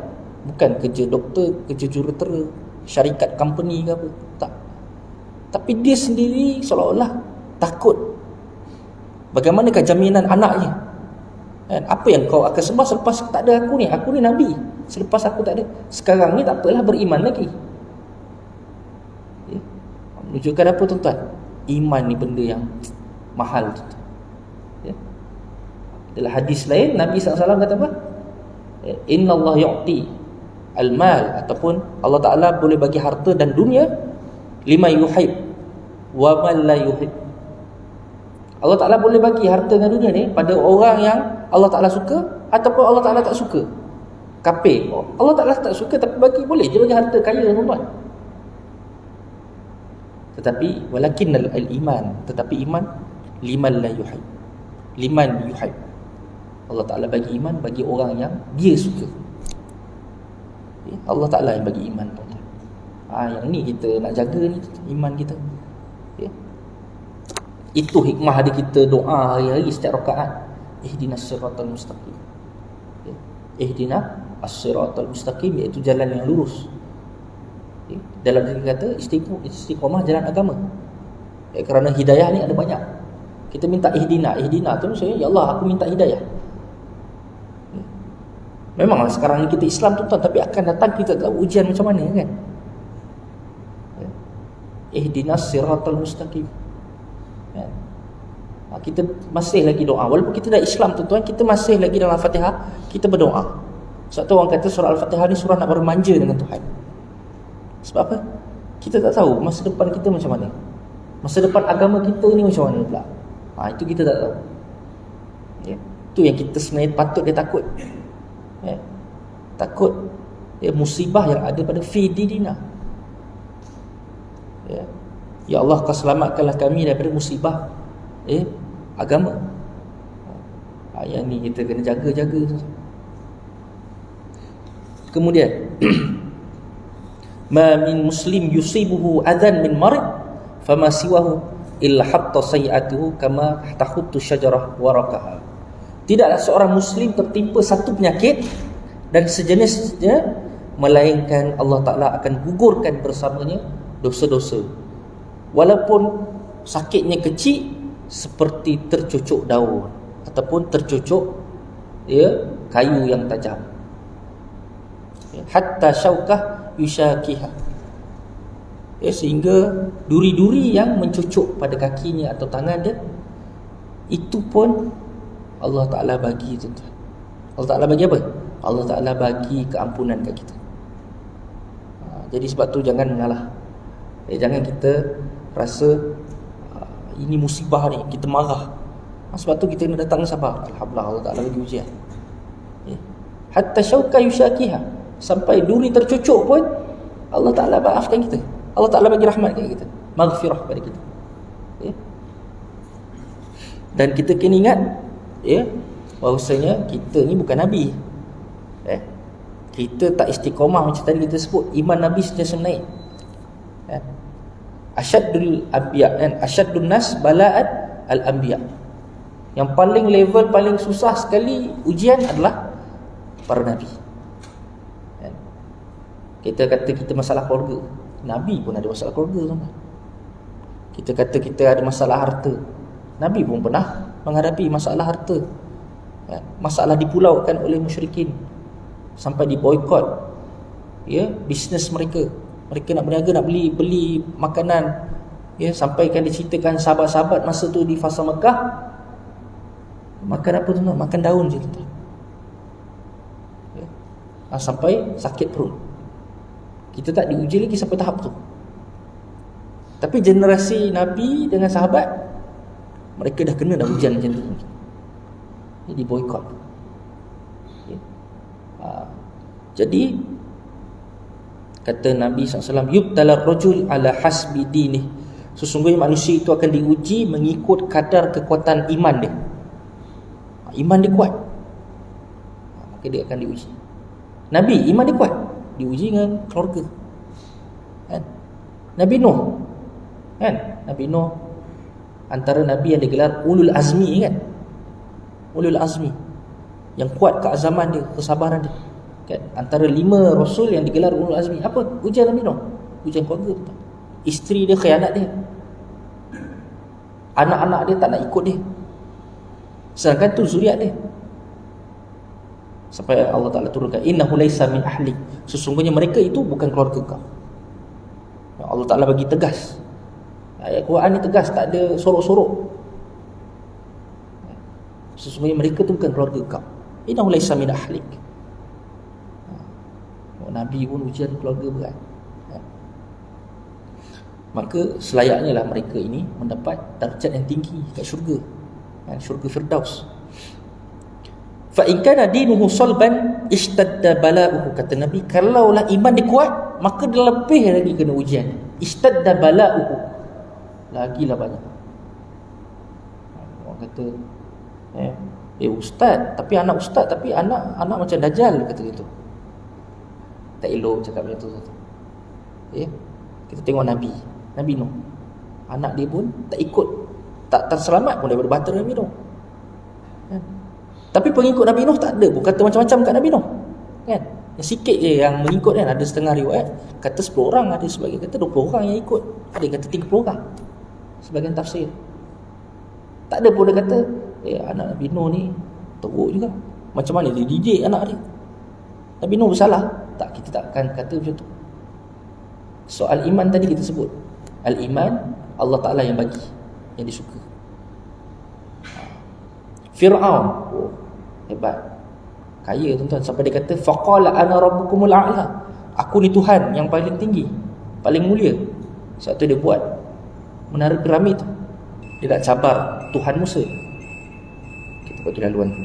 bukan kerja doktor, kerja jurutera, syarikat company ke apa, tak. Tapi dia sendiri seolah-olah takut. Bagaimanakah jaminan anaknya? Apa yang kau akan sembah selepas tak ada aku ni? Aku ni Nabi, selepas aku tak ada. Sekarang ni tak apalah, beriman lagi, ya. Menunjukkan apa tuan-tuan? Iman ni benda yang mahal, tuan-tuan, ya. Dalam hadis lain Nabi SAW kata apa? Inna Allah yu'ti al-mal, ataupun Allah Ta'ala boleh bagi harta dan dunia lima yuhib wa man la yuhib. Allah Ta'ala boleh bagi harta dan dunia ni pada orang yang Allah Ta'ala suka ataupun Allah Ta'ala tak suka. Kafir, Allah Ta'ala tak suka tapi bagi, boleh je bagi harta kaya, tuan-tuan. Tetapi walakin al-iman, tetapi iman liman la yuhib, liman yuhib. Allah Ta'ala bagi iman bagi orang yang dia suka, ya, Allah Ta'ala yang bagi iman, tuan-tuan. Yang ni kita nak jaga ni, iman kita, ya. Itu hikmah ada kita doa hari-hari setiap rakaat, ihdinas siratal mustaqim, ya. Ihdinas as-siratal mustaqim, iaitu jalan yang lurus, ya. Dalam kata istiqamah jalan agama, ya, kerana hidayah ni ada banyak. Kita minta ihdina tu maksudnya, ya Allah aku minta hidayah. Memanglah sekarang ni kita Islam, tuan-tuan, tapi akan datang kita tak tahu ujian macam mana, kan? Ihdinas siratal mustaqim, ya. Kita masih lagi doa, walaupun kita dah Islam, tuan-tuan, kita masih lagi dalam Al-Fatihah kita berdoa. Sebab tu orang kata surah Al-Fatihah ni surah nak bermanja dengan Tuhan. Sebab apa? Kita tak tahu masa depan kita macam mana, masa depan agama kita ni macam mana pula. Itu kita tak tahu, ya. Itu yang kita sebenarnya patut dia takut, ya. Takut, ya, musibah yang ada pada fi dinina, ya. Ya Allah, kau selamatkanlah kami daripada musibah, agama. Yang ni kita kena jaga-jaga. Kemudian ma min muslim yusibuhu adhan min marid fama siwahu illa hatta sayi'atuhu kama tahuttu syajarah warakaha. Tidaklah seorang muslim tertimpa satu penyakit dan sejenisnya, melainkan Allah Ta'ala akan gugurkan bersamanya dosa-dosa, walaupun sakitnya kecil seperti tercucuk daun ataupun tercucuk, ya, kayu yang tajam, ya, hatta syaukah yushakiha, ya, sehingga duri-duri yang mencucuk pada kakinya atau tangan dia, itu pun Allah Ta'ala bagi, tuan-tuan. Allah Ta'ala bagi apa? Allah Ta'ala bagi keampunan kat kita. Jadi sebab tu jangan mengalah, jangan kita rasa ini musibah ni kita marah. Sebab tu kita kena datang sabar. Alhamdulillah, Allah Ta'ala bagi ujian, ya. Hatta syauka yushakiha, sampai duri tercucuk pun Allah Ta'ala maafkan kita, Allah Ta'ala bagi rahmat kepada kita, maghfirah kepada kita, ya. Dan kita kena ingat, ya, bahawasanya kita ni bukan Nabi, kita tak istiqamah macam tadi kita sebut. Iman Nabi sentiasa naik, ya. Asyaddul anbiya, kan? Asyaddun nas bala'at al-anbiya. Yang paling level paling susah sekali ujian adalah para nabi, kan? Kita kata kita masalah keluarga, Nabi pun ada masalah keluarga, teman. Kita kata kita ada masalah harta, Nabi pun pernah menghadapi masalah harta, kan? Masalah dipulaukan oleh musyrikin, sampai diboikot, ya, bisnes mereka. Mereka nak berniaga, nak beli makanan, ya, sampai kan diceritakan sahabat-sahabat masa tu di fasa Mekah makan apa tu? Makan daun je tu, ya. Sampai sakit perut. Kita tak diuji lagi sampai tahap tu. Tapi generasi Nabi dengan sahabat, mereka dah kena dah ujian macam tu. Jadi boikot, ya. Jadi kata Nabi SAW, yubtalar rajul ala hasbi dinih, sesungguhnya manusia itu akan diuji mengikut kadar kekuatan iman dia. Iman dia kuat, maka dia akan diuji. Nabi iman dia kuat, diuji dengan keluarga, kan? Nabi Nuh, kan? Nabi Nuh antara Nabi yang digelar ulul azmi, kan? Ulul azmi, yang kuat keazaman dia, kesabaran dia, kan? Antara 5 Rasul yang digelar ulul azmi. Apa ujian Nabi Nuh? Ujian keluarga. Isteri dia khianat dia, anak-anak dia tak nak ikut dia, sedangkan tu zuriat dia. Sampai Allah Ta'ala turunkan, innahu laysa min ahli, sesungguhnya mereka itu bukan keluarga kau. Allah Ta'ala bagi tegas. Ayat Quran ni tegas, tak ada sorok-sorok. Sesungguhnya mereka tu bukan keluarga kau. Innahu laysa min ahlik. Nabi pun ujian keluarga berat. Maka selayaknya lah mereka ini mendapat darjat yang tinggi kat syurga, syurga Firdaus. Fa in kana dinuhu salban ishtadda bala'uhu, kata Nabi, kalaulah iman dia kuat, maka dia lebih lagi kena ujian. Ishtadda bala'uhu, lagilah banyak. Orang kata ustaz, tapi anak ustaz, tapi anak macam dajal, kata gitu. Tak elok cakap macam tu. Ya. Kita tengok Nabi Nuh, anak dia pun tak ikut, tak terselamat pun daripada bahtera Nabi Nuh, kan? Tapi pengikut Nabi Nuh tak ada pun kata macam-macam kat Nabi Nuh, kan? Yang sikit je yang mengikut, kan? Ada setengah riwayat kata 10 orang, ada sebagian kata 20 orang yang ikut, ada yang kata 30 orang, sebagian tafsir. Tak ada pun dia kata anak Nabi Nuh ni teruk juga, macam mana dia didik anak dia, Nabi Nuh bersalah. Tak, kita tak akan kata macam tu. Soal iman tadi kita sebut, al-iman Allah Ta'ala yang bagi, yang disuka. Fir'aun, hebat, kaya tuan-tuan, sampai dia kata faqala ana rabbukumul a'la, aku ni Tuhan yang paling tinggi, paling mulia. Sebab tu dia buat menara piramid tu, dia nak cabar Tuhan Musa. Kita buat tu laluan tu.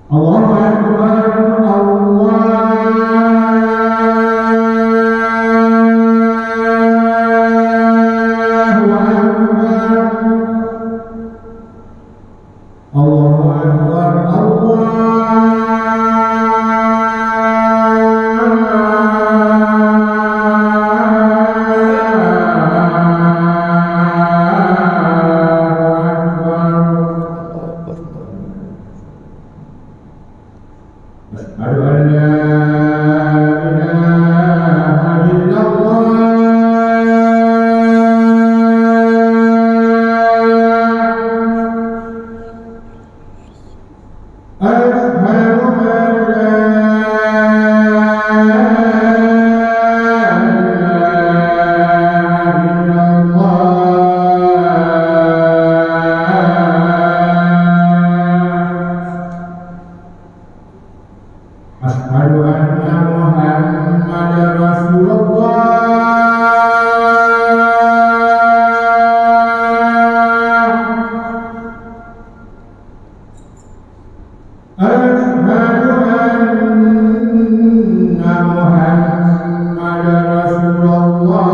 Allahu Akbar, Allahu Akbar, Allahu Akbar, Asyhadu an la ilaha illallah, asyhadu an la ilaha illallah. أشهد أن محمدا رسول الله أشهد أن محمدا رسول الله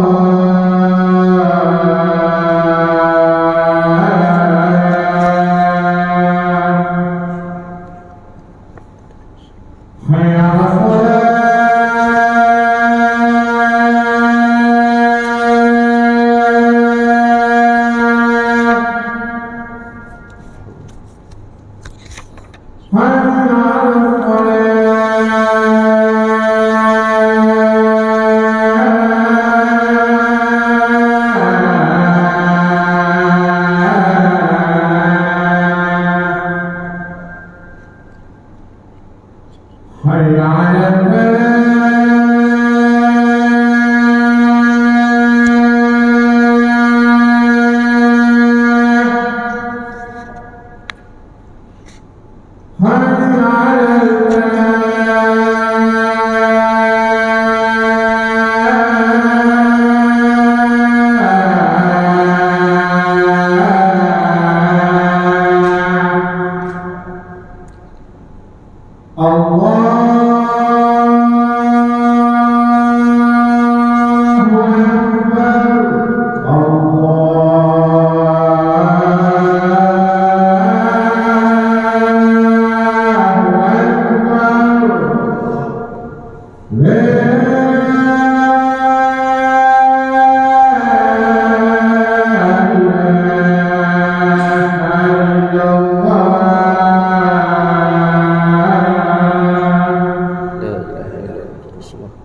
حي على حي على حي على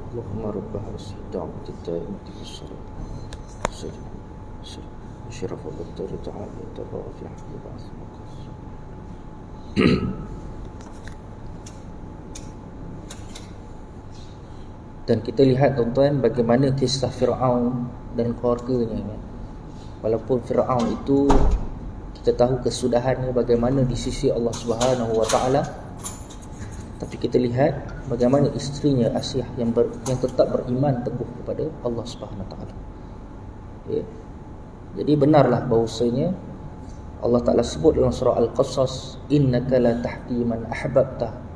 اللهم رب هذه الدعوة الدائمة والصلاة والسلام شرف الدار تعالى الرافع وبعث المقص. Dan kita lihat tuan-tuan bagaimana kisah Fir'aun dan keluarganya. Walaupun Fir'aun itu kita tahu kesudahannya bagaimana di sisi Allah Subhanahu wa taala, tapi kita lihat bagaimana isterinya Asiyah yang tetap beriman teguh kepada Allah Subhanahu wa taala. Ya. Jadi benarlah bahawasanya Allah Taala sebut dalam surah Al-Qasas, innaka la tahdi man ahbabta.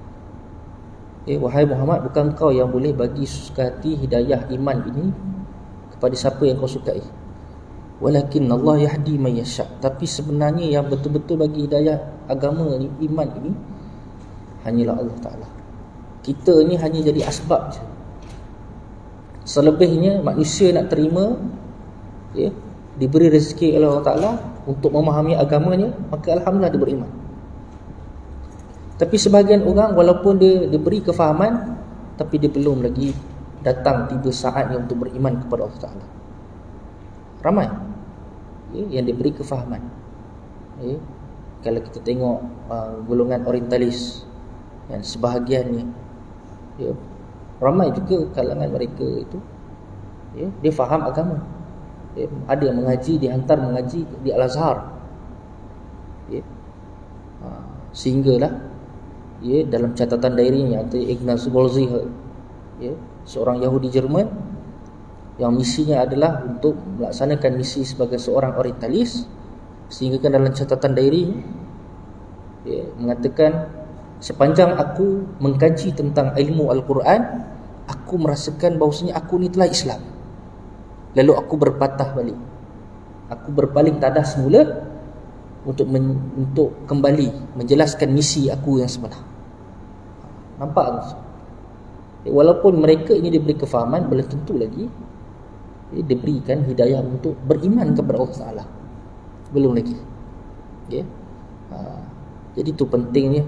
Wahai Muhammad, bukan kau yang boleh bagi suka hati hidayah iman ini kepada siapa yang kau sukai. Walakin Allah yahdi man yasha. Tapi sebenarnya yang betul-betul bagi hidayah agama ini, iman ini, hanyalah Allah Ta'ala. Kita ni hanya jadi asbab je. Selebihnya manusia nak terima, ya, diberi rezeki oleh Allah Ta'ala untuk memahami agamanya, maka Alhamdulillah dia beriman. Tapi sebahagian orang walaupun dia diberi kefahaman, tapi dia belum lagi datang tiba saatnya untuk beriman kepada Allah Ta'ala. Ramai, ya, yang diberi kefahaman, ya. Kalau kita tengok golongan orientalis, yang sebahagiannya, ya, ramai juga kalangan mereka itu, ya, dia faham agama, ya, ada yang mengaji, dihantar mengaji di Al-Azhar, ya, sehinggalah, ya, dalam catatan diarinya atau Ignaz Bolziger, ya, seorang Yahudi Jerman yang misinya adalah untuk melaksanakan misi sebagai seorang orientalis, sehingga kan dalam catatan diarinya, ya, mengatakan, sepanjang aku mengkaji tentang ilmu Al-Quran, aku merasakan bahawasanya aku ni telah Islam. Lalu aku berpatah balik, aku berpaling tadah semula untuk kembali menjelaskan misi aku yang sebenar. Nampak? Walaupun mereka ini diberi kefahaman, belum tentu lagi diberikan hidayah untuk beriman kepada Allah Ta'ala. Belum lagi, ya. Jadi itu pentingnya,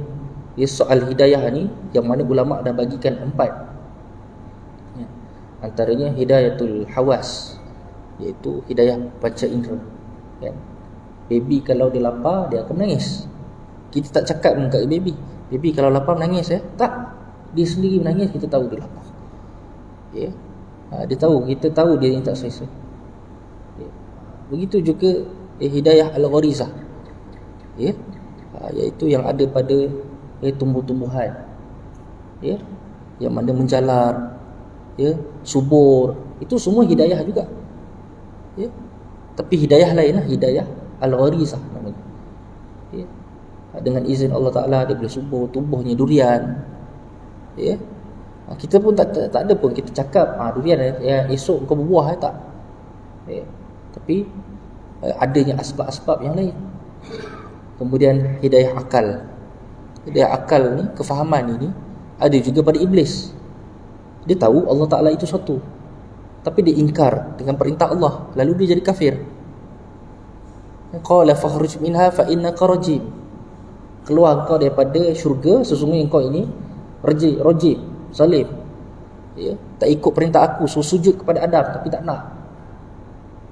ya, soal hidayah ni, yang mana ulama' dah bagikan 4, ya. Antaranya hidayatul hawas, iaitu hidayah panca indera, kan? Baby kalau dia lapar, dia akan menangis. Kita tak cakap dengan kat baby kalau lapar menangis, ya? Tak, dia sendiri menangis, kita tahu dia lapar, ya. Dia tahu, kita tahu dia yang tak selesa, ya. Begitu juga hidayah al-gharizah, ya, iaitu yang ada pada tumbuh-tumbuhan, ya. yang mana menjalar, ya, subur, itu semua hidayah juga, ya. Tapi hidayah lain lah, hidayah al-gharizah namanya, ya. Dengan izin Allah Ta'ala dia boleh subur, tumbuhnya durian, ya. Kita pun tak ada pun kita cakap durian esok kau berbuah tak, ya. Tapi adanya asbab-asbab yang lain. Kemudian hidayah akal. Hidayah akal ni, kefahaman ini ada juga pada iblis. Dia tahu Allah Ta'ala itu satu, tapi dia ingkar dengan perintah Allah, lalu dia jadi kafir. Qala fakhruj minha fa innaka rajim. Keluar kau daripada syurga, sesungguhnya kau ini rajim, salim, ya, tak ikut perintah aku, sujud kepada Adam tapi tak nak,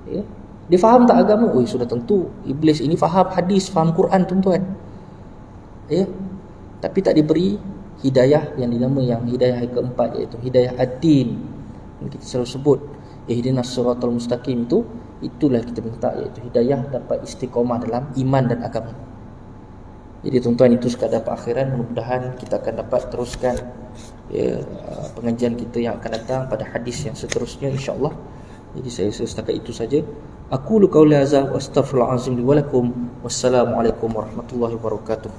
ya. Dia faham tak agama? Sudah tentu iblis ini faham hadis, faham Quran, tuan-tuan, ya. Tapi tak diberi hidayah yang dinamai yang hidayah yang keempat, iaitu hidayah ad-din. Kita selalu sebut ihdinas siratal mustaqim, itulah kita minta, iaitu hidayah dapat istiqamah dalam iman dan agama. Jadi tuan-tuan, itu sekadar perakhiran. Mudah-mudahan kita akan dapat teruskan, ya, pengajian kita yang akan datang pada hadis yang seterusnya, insya-Allah. Jadi saya setakat itu saja. Aqulu qauli hadza wa astaghfirullahal azim li wa lakum. Wassalamualaikum warahmatullahi wabarakatuh.